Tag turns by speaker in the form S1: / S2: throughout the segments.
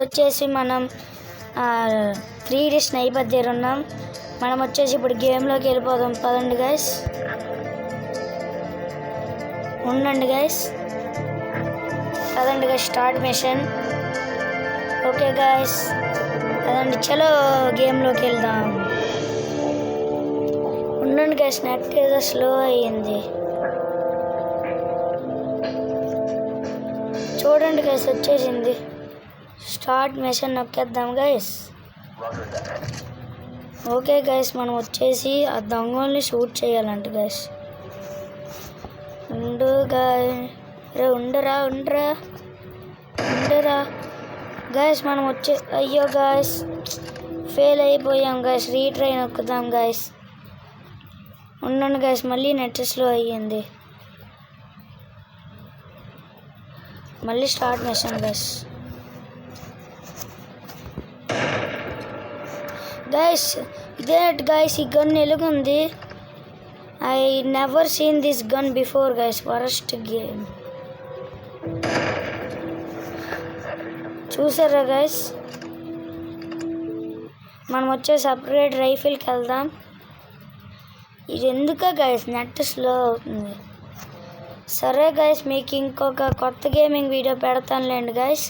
S1: వచ్చేసి మనం 3D sniper దగ్గర ఉన్నాం. మనం వచ్చేసి ఇప్పుడు గేమ్లోకి వెళ్ళిపోదాం. పదండి గైస్, ఉండండి గైస్, పదండి guys, start mission. Okay guys, పదండి, చలో గేమ్లోకి వెళ్దాం. ఉండండి గైస్, నెట్ ఏదో స్లో అయ్యింది. చూడండి గైస్, వచ్చేసింది. స్టార్ట్ మిషన్ నొక్కేద్దాం గైస్. ఓకే గైస్, మనం వచ్చేసి ఆ దొంగల్ని షూట్ చేయాలంట గైస్. ఉండు గాయ్, రే ఉండరా గైస్. మనం అయ్యో గైస్, ఫెయిల్ అయిపోయాం గైస్. రీట్రై నొక్కుదాం గైస్. ఉండండి గైస్, మళ్ళీ నెట్ స్లో అయ్యింది. మళ్ళీ స్టార్ట్ మిషన్ గైస్. గైస్ ఇదే గైస్, ఈ గన్ ఎలుగుంది. I never seen this gun before guys. Worst game. చూసారా గైస్, మనం వచ్చే సపరేట్ రైఫిల్కి వెళ్దాం. ఇది ఎందుక గైస్ నెట్ స్లో అవుతుంది. సరే గైస్, మీకు ఇంకొక కొత్త గేమింగ్ వీడియో పెడతానులేండి గైస్.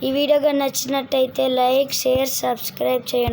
S1: ఈ వీడియో కానీ నచ్చినట్టయితే లైక్, షేర్, సబ్స్క్రైబ్ చేయండి.